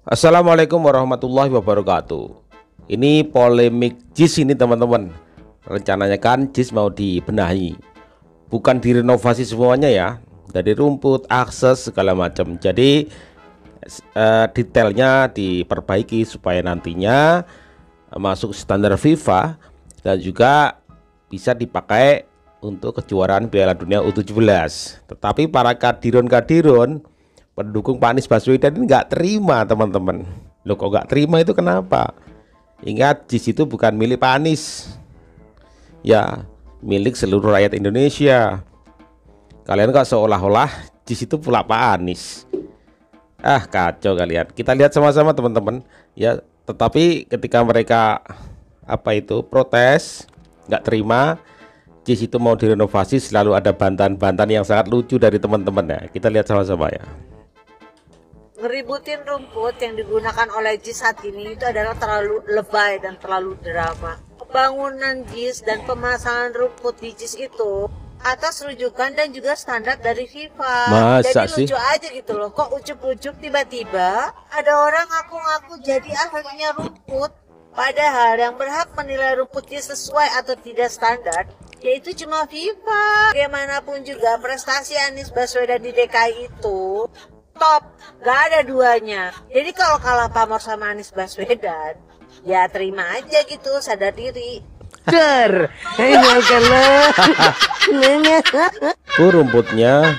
Assalamualaikum warahmatullahi wabarakatuh. Ini polemik JIS ini teman-teman. Rencananya kan JIS mau dibenahi, bukan direnovasi semuanya ya, dari rumput, akses segala macam. Jadi detailnya diperbaiki supaya nantinya masuk standar FIFA dan juga bisa dipakai untuk kejuaraan Piala Dunia U17. Tetapi para kadiron-kadiron pendukung Pak Anies Baswedan ini nggak terima teman-teman. Loh kok nggak terima itu kenapa? Ingat JIS itu bukan milik Pak Anies, ya milik seluruh rakyat Indonesia. Kalian kok seolah-olah JIS itu pula Pak Anies. Kacau kalian. Kita lihat sama-sama teman-teman ya. Tetapi ketika mereka protes, nggak terima JIS itu mau direnovasi, selalu ada bantahan-bantahan yang sangat lucu dari teman-teman ya. Kita lihat sama-sama ya. Ngeributin rumput yang digunakan oleh JIS saat ini itu adalah terlalu lebay dan terlalu drama. Pembangunan JIS dan pemasangan rumput di JIS itu atas rujukan dan juga standar dari FIFA. Masa jadi sih? lucu aja gitu loh. Kok ujuk-ujuk tiba-tiba ada orang ngaku-ngaku jadi ahlinya rumput, padahal yang berhak menilai rumput JIS sesuai atau tidak standar yaitu cuma FIFA. Bagaimanapun juga prestasi Anies Baswedan di DKI itu top, gak ada duanya. Jadi kalau kalah pamor sama Anies Baswedan, ya terima aja gitu, sadar diri. Rumputnya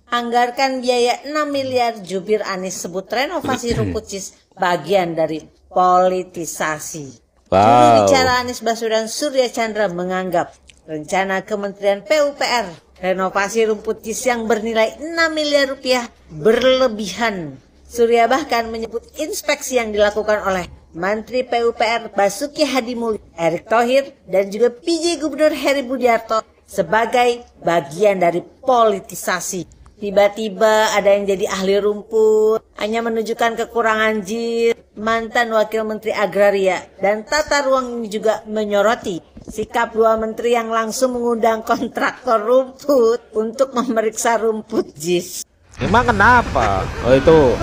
Anggarkan biaya 6 miliar, jubir Anies sebut renovasi rumput JIS bagian dari politisasi. Juru bicara Anies Baswedan Surya Chandra menganggap rencana Kementerian PUPR renovasi rumput JIS yang bernilai 6 miliar rupiah berlebihan. Surya bahkan menyebut inspeksi yang dilakukan oleh Menteri PUPR Basuki Hadimulyo, Erick Thohir, dan juga PJ Gubernur Heri Budiarto sebagai bagian dari politisasi. Tiba-tiba ada yang jadi ahli rumput, hanya menunjukkan kekurangan JIS. Mantan Wakil Menteri Agraria dan Tata Ruang ini juga menyoroti sikap dua menteri yang langsung mengundang kontraktor rumput untuk memeriksa rumput JIS. emang kenapa? Oh itu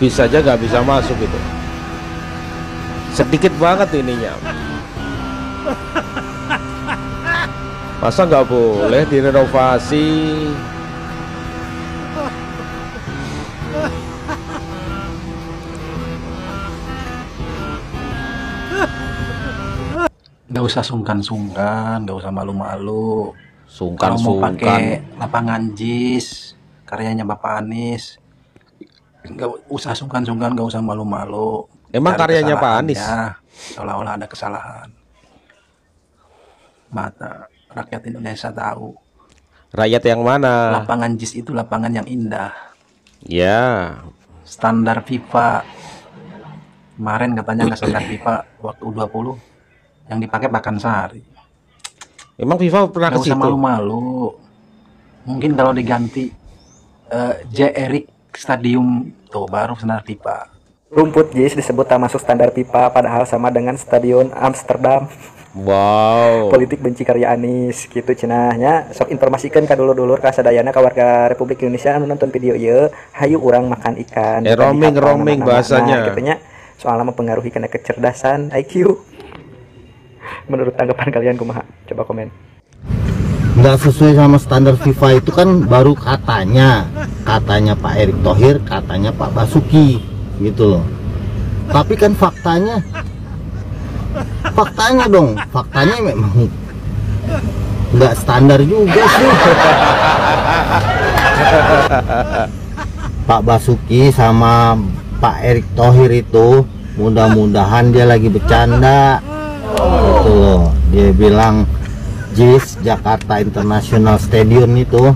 bisa aja nggak bisa masuk itu. Sedikit banget ininya. Masa nggak boleh direnovasi? Nggak usah sungkan-sungkan, nggak usah malu-malu. Kalau mau pakai lapangan JIS, karyanya Bapak Anies, nggak usah sungkan-sungkan, nggak usah malu-malu. Emang karyanya Pak Anies? Seolah-olah ada kesalahan. Mata rakyat Indonesia tahu. Rakyat yang mana? Lapangan JIS itu lapangan yang indah. Ya. Standar FIFA. Kemarin katanya nggak standar FIFA waktu U20. Yang dipakai Pakansari. Emang FIFA pernah ke situ? Nggak usah malu-malu. Mungkin kalau diganti J. Erik Stadium tuh baru standar FIFA. Rumput JIS disebut tak masuk standar FIFA, padahal sama dengan Stadion Amsterdam. Wow. Politik benci karya Anies gitu cenahnya. Sok informasikan ka dulur-dulur ka sadayana ka warga Republik Indonesia anu nonton video ieu, hayu urang makan ikan. Roaming bahasanya. Katanya soalnya mempengaruhi karena kecerdasan IQ. Menurut tanggapan kalian kumaha? Coba komen. Nggak sesuai sama standar FIFA itu kan baru katanya Pak Erick Thohir, katanya Pak Basuki gitu loh. Tapi kan faktanya memang nggak standar juga sih. Pak Basuki sama Pak Erick Thohir itu mudah-mudahan dia lagi bercanda gitu loh. Dia bilang JIS Jakarta International Stadium itu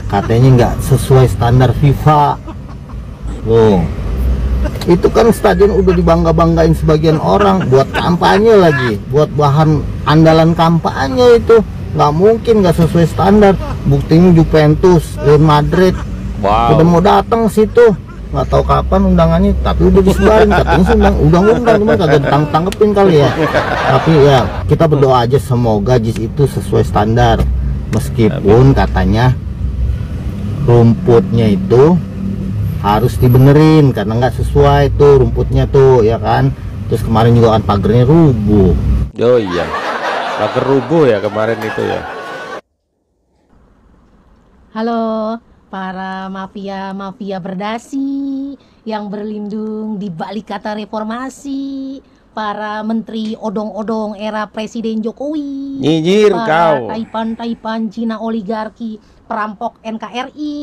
katanya nggak sesuai standar FIFA loh. Itu kan stadion udah dibangga-banggain sebagian orang buat kampanye lagi, buat bahan andalan kampanye. Itu nggak mungkin nggak sesuai standar. Buktinya Juventus, Real Madrid udah mau datang situ. nggak tahu kapan undangannya, tapi udah disebarin katanya sih undang-undang, cuma kagak ditangkepin kali ya. Tapi ya kita berdoa aja semoga JIS itu sesuai standar, meskipun katanya rumputnya itu harus dibenerin karena nggak sesuai tuh rumputnya tuh ya kan. Terus kemarin juga kan pagernya rubuh. Oh iya, pagar rubuh ya kemarin itu ya. Halo para mafia berdasi yang berlindung di balik kata reformasi, para menteri odong-odong era Presiden Jokowi, nyinyir para kau, taipan Cina oligarki, perampok NKRI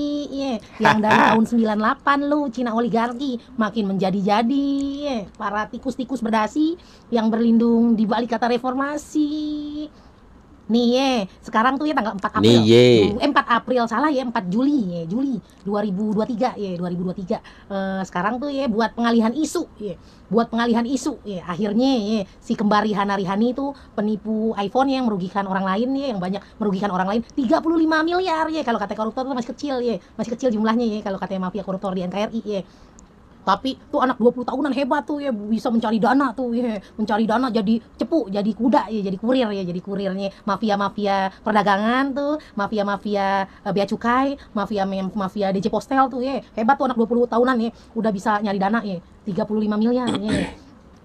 yang dari tahun 98 lu Cina oligarki makin menjadi-jadi, para tikus-tikus berdasi yang berlindung di balik kata reformasi. Nih sekarang tuh ya tanggal 4 April. 4 April salah ya, 4 Juli 2023 sekarang tuh ya buat pengalihan isu akhirnya si kembari Hana Rihani itu penipu iPhone yang merugikan orang lain yang banyak merugikan orang lain 35 miliar kalau kata koruptor tuh masih kecil jumlahnya kalau kata mafia koruptor di NKRI Tapi tuh anak 20 tahunan hebat tuh bisa mencari dana tuh mencari dana jadi cepu, jadi kuda jadi kurir jadi kurirnya mafia perdagangan tuh, mafia bea cukai, mafia DJ Postel tuh hebat tuh anak 20 tahunan udah bisa nyari dana 35 miliar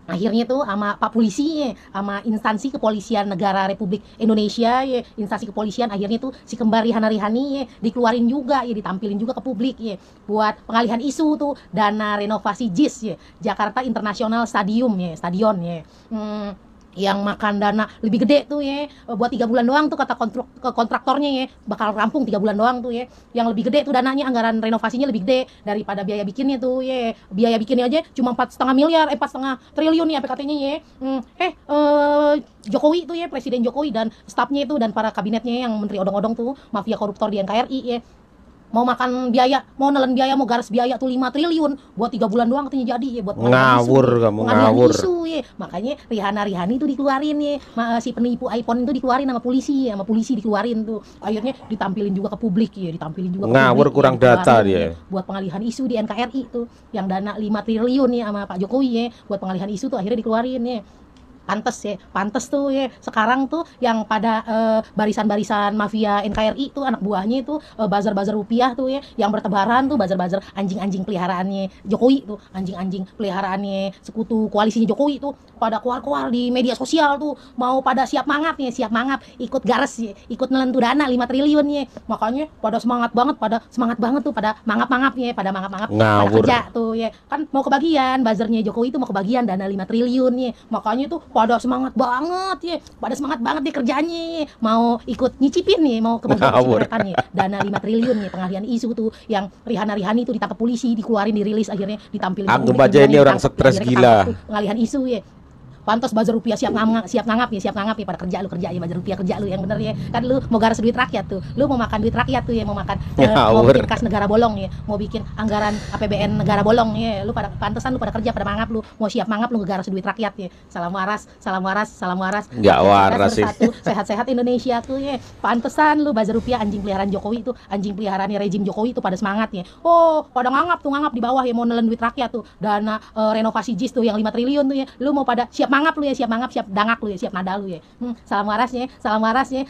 Akhirnya tuh sama Pak Polisi sama instansi kepolisian negara Republik Indonesia instansi kepolisian akhirnya tuh si kembari Hana Rihani dikeluarin juga ditampilin juga ke publik buat pengalihan isu tuh dana renovasi JIS Jakarta International Stadium stadion yang makan dana lebih gede tuh buat 3 bulan doang tuh kata kontraktornya bakal rampung 3 bulan doang tuh yang lebih gede tuh dananya, anggaran renovasinya lebih gede daripada biaya bikinnya tuh biaya bikinnya aja cuma 4,5 miliar 4,5 triliun apa katanya Jokowi tuh Presiden Jokowi dan stafnya itu dan para kabinetnya yang menteri odong-odong tuh mafia koruptor di NKRI mau makan biaya, mau nelen biaya, mau garis biaya tuh 5 triliun buat 3 bulan doang katanya jadi buat ngawur kamu ngawur isu makanya Rihani itu dikeluarin si penipu iPhone itu dikeluarin sama polisi dikeluarin tuh akhirnya ditampilin juga ke publik ngawur kurang data dia buat pengalihan isu di NKRI tuh yang dana 5 triliun sama Pak Jokowi buat pengalihan isu tuh akhirnya dikeluarin pantes tuh sekarang tuh yang pada barisan-barisan mafia NKRI tuh anak buahnya itu bazar-bazar rupiah tuh yang bertebaran tuh bazar-bazar anjing-anjing peliharaannya Jokowi tuh anjing-anjing peliharaannya sekutu koalisinya Jokowi tuh pada keluar-keluar di media sosial tuh mau pada siap mangap ikut gares ikut nelentu dana 5 triliun makanya pada semangat banget tuh pada mangap-mangap pada kerja tuh kan mau kebagian bazarnya Jokowi itu mau kebagian dana 5 triliun makanya tuh pada semangat banget kerjanya mau ikut nyicipin mau kebagian dana 5 triliun pengalihan isu tuh yang Rihani tuh ditangkap polisi dikeluarin dirilis akhirnya ditampilin anggap aja ini orang stres gila pengalihan isu pantas bazar rupiah siap ngangap pada kerja lu bazar rupiah kerja lu yang bener kan lu mau garis duit rakyat tuh lu mau makan duit rakyat tuh mau makan mau bikin kas negara bolong mau bikin anggaran APBN negara bolong lu pada pantesan lu pada kerja pada mangap lu mau siap mangap lu ngegaras duit rakyat salam waras nggak waras sih sehat-sehat Indonesia tuh pantesan lu bazar rupiah anjing peliharaan Jokowi itu anjing peliharaannya rejim Jokowi itu pada semangat pada ngangap di bawah mau nelen duit rakyat tuh dana renovasi JIS tuh yang 5 triliun tuh lu mau pada siap mangap siap dangak lu siap nada lu salam warasnya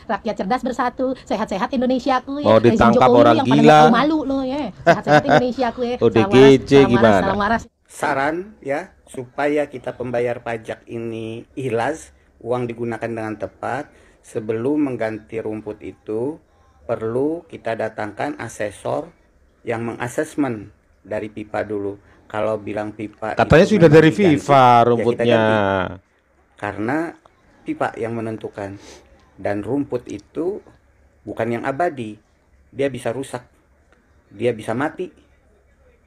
rakyat cerdas bersatu sehat-sehat Indonesia ku mau ditangkap orang gila malu lu sehat-sehat Indonesia ku ODGJ gimana saran supaya kita pembayar pajak ini ikhlas uang digunakan dengan tepat sebelum mengganti rumput itu perlu kita datangkan asesor yang mengasesmen dari pipa dulu. Kalau bilang pipa katanya sudah dari FIFA rumputnya karena pipa yang menentukan dan rumput itu bukan yang abadi, dia bisa rusak, dia bisa mati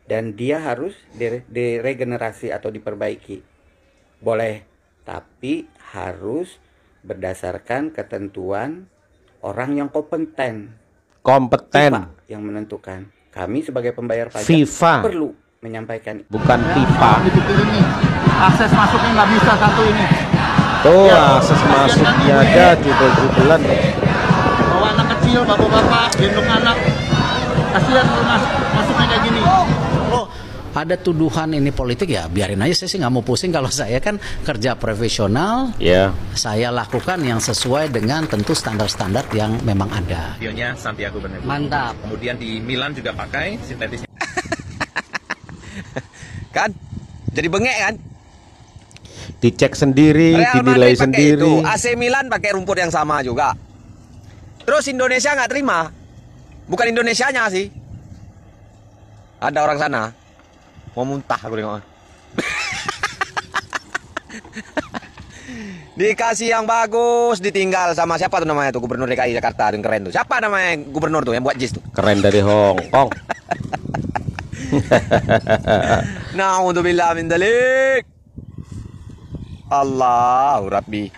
dan dia harus diregenerasi atau diperbaiki boleh, tapi harus berdasarkan ketentuan orang yang kompeten FIFA yang menentukan. Kami sebagai pembayar pajak FIFA perlu menyampaikan bukan pipa akses masuknya nggak bisa satu ini tuh akses masuknya ada jubel-jubelan bawa anak kecil bapak-bapak gendong anak kasihan kalau masuknya kayak gini ada tuduhan ini politik, ya biarin aja. Saya sih nggak mau pusing. Kalau saya kan kerja profesional, saya lakukan yang sesuai dengan tentu standar-standar yang memang ada. Videonya Santiago Bernabeu. Mantap. Kemudian di Milan juga pakai sintetisnya. Kan? Jadi bengek kan? Dicek sendiri, Real dinilai Madrid pakai sendiri. itu. AC Milan pakai rumput yang sama juga. Terus Indonesia nggak terima. Bukan Indonesianya sih. Ada orang sana mau muntah aku tengok. Dikasih yang bagus, ditinggal sama siapa tuh namanya tuh, Gubernur DKI Jakarta yang keren tuh. Siapa namanya gubernur tuh yang buat JIS tuh? Keren dari Hong Kong. Na'udzubillah min dzalik. Allahu Rabbi.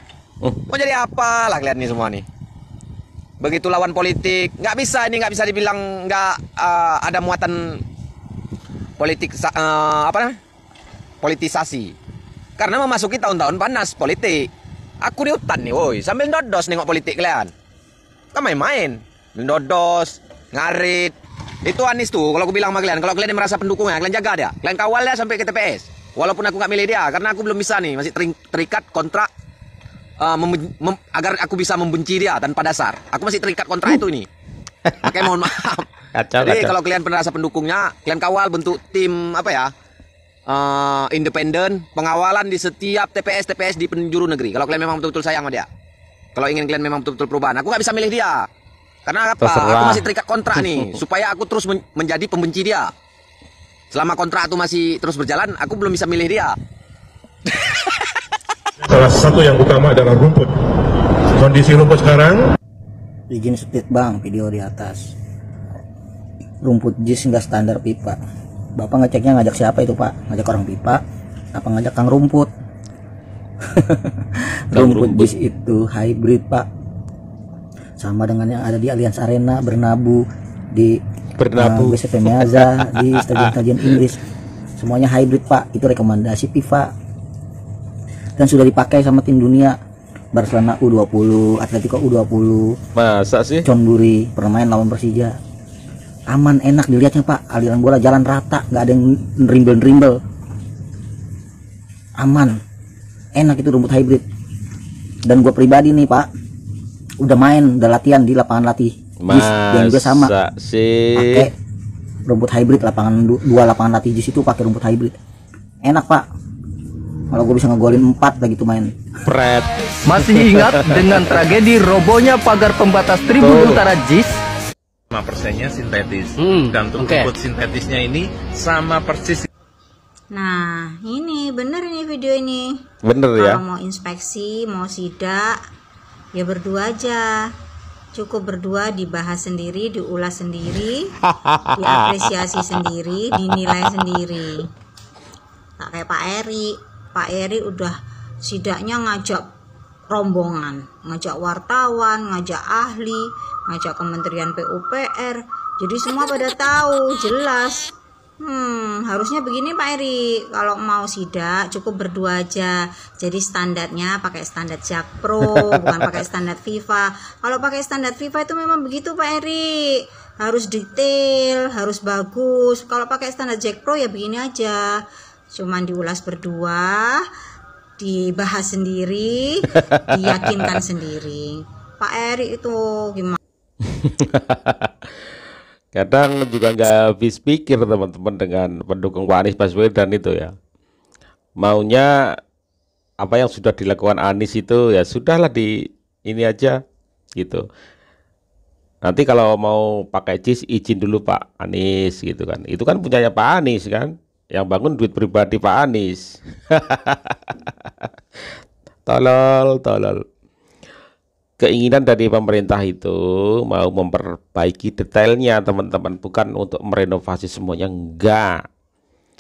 Mau jadi apa lah kalian nih semua nih? Begitu lawan politik, nggak bisa dibilang nggak ada muatan politik, apa namanya? Politisasi. Karena memasuki tahun-tahun panas politik. Aku di hutan nih, woi, sambil dodos nengok politik kalian. Kan main-main, dodos, ngarit. Itu Anies tuh, kalau aku bilang sama kalian, kalau kalian merasa pendukungnya, kalian jaga dia, kalian kawal dia sampai ke TPS. Walaupun aku nggak milih dia, karena aku belum bisa nih, masih terikat kontrak agar aku bisa membenci dia tanpa dasar. Aku masih terikat kontrak itu ini. Oke, mohon maaf. Jadi kalau kalian merasa pendukungnya, kalian kawal bentuk tim apa ya? Independen, pengawalan di setiap TPS di penjuru negeri. Kalau kalian memang betul-betul sayang sama dia. Kalau ingin kalian memang betul-betul perubahan, aku nggak bisa milih dia. Karena apa? Terserah. Aku masih terikat kontrak nih, supaya aku terus menjadi pembenci dia. Selama kontrak itu masih terus berjalan, aku belum bisa milih dia. Salah satu yang utama adalah rumput. Kondisi rumput sekarang. Izin speed bang, video di atas. Rumput JIS nggak standar pipa. Bapak ngeceknya ngajak siapa itu pak? Ngajak orang pipa? Apa ngajak kang rumput? Rumput JIS itu hybrid pak. Sama dengan yang ada di Allianz Arena, Bernabeu, di BCP Meazza, di stadion-stadion Inggris. Semuanya hybrid pak. Itu rekomendasi FIFA. Dan sudah dipakai sama tim dunia. Barcelona U20, Atletico U20. Masa sih? John Burry pernah main lawan Persija. Aman, enak dilihatnya pak. Aliran bola jalan rata, nggak ada yang rimbel-rimbel. Aman, enak itu rumput hybrid. Dan gue pribadi nih pak, udah main, udah latihan di lapangan latih. Dan juga sama. Pakai rumput hybrid, dua lapangan latih JIS itu pakai rumput hybrid. Enak pak. Kalau gue bisa ngegolin 4 lagi tuh main. Masih ingat dengan tragedi robohnya pagar pembatas Tribun Utara JIS? 5%-nya sintetis. Dan untuk rumput sintetisnya ini sama persis. Nah, ini bener ini video ini. Bener ya. Kalau mau inspeksi, mau sidak, ya berdua aja. Cukup berdua, dibahas sendiri, diulas sendiri, diapresiasi sendiri, dinilai sendiri. Tak kayak Pak Eri. Pak Eri udah sidaknya ngajak rombongan, ngajak wartawan, ngajak ahli, ngajak Kementerian PUPR. Jadi semua pada tahu, jelas. Harusnya begini Pak Eri, kalau mau sidak cukup berdua aja. Jadi standarnya pakai standar Jakpro, bukan pakai standar FIFA. Kalau pakai standar FIFA itu memang begitu Pak Eri, harus detail, harus bagus. Kalau pakai standar Jakpro ya begini aja, cuman diulas berdua, dibahas sendiri, diyakinkan sendiri. Pak Eri itu gimana? Kadang juga nggak habis pikir teman-teman dengan pendukung Pak Anies Baswedan itu ya. Maunya apa yang sudah dilakukan Anies itu ya sudahlah di ini aja gitu. Nanti kalau mau pakai JIS izin dulu Pak Anies gitu kan. Itu kan punyanya Pak Anies kan. Yang bangun duit pribadi Pak Anies. Tolol. Keinginan dari pemerintah itu mau memperbaiki detailnya teman-teman, bukan untuk merenovasi semuanya, enggak.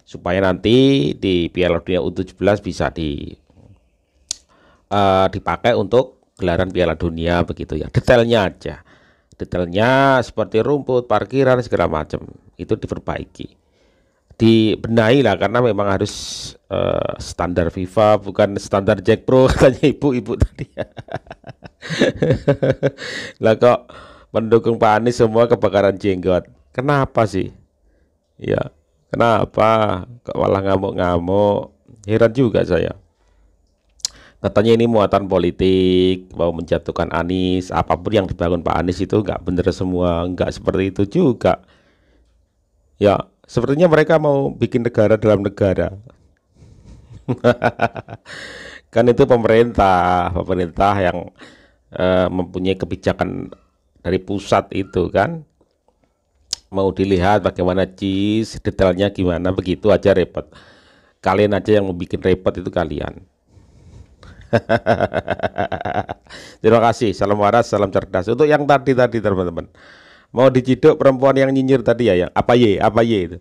Supaya nanti di Piala Dunia U17 bisa dipakai untuk gelaran Piala Dunia begitu ya. Detailnya aja. Detailnya seperti rumput, parkiran segala macam itu diperbaiki. Dibenahi lah, karena memang harus standar FIFA bukan standar Jakpro katanya ibu-ibu tadi. Lah kok pendukung Pak Anies semua kebakaran jenggot, kenapa sih ya? Kenapa kok malah ngamuk-ngamuk? Heran juga saya. Katanya ini muatan politik, mau menjatuhkan Anies. Apapun yang dibangun Pak Anies itu nggak bener semua, nggak seperti itu juga. Ya, sepertinya mereka mau bikin negara dalam negara. Kan itu pemerintah yang mempunyai kebijakan dari pusat itu kan. Mau dilihat bagaimana detailnya gimana, begitu aja repot. Kalian aja yang mau bikin repot itu kalian. Terima kasih, salam waras, salam cerdas. Untuk yang tadi teman-teman, mau diciduk perempuan yang nyinyir tadi ya, yang apa ye itu.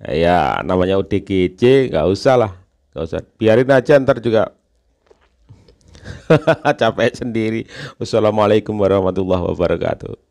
Ya namanya UDGJ, nggak usah lah, nggak usah. Biarin aja, ntar juga capek sendiri. Wassalamualaikum warahmatullahi wabarakatuh.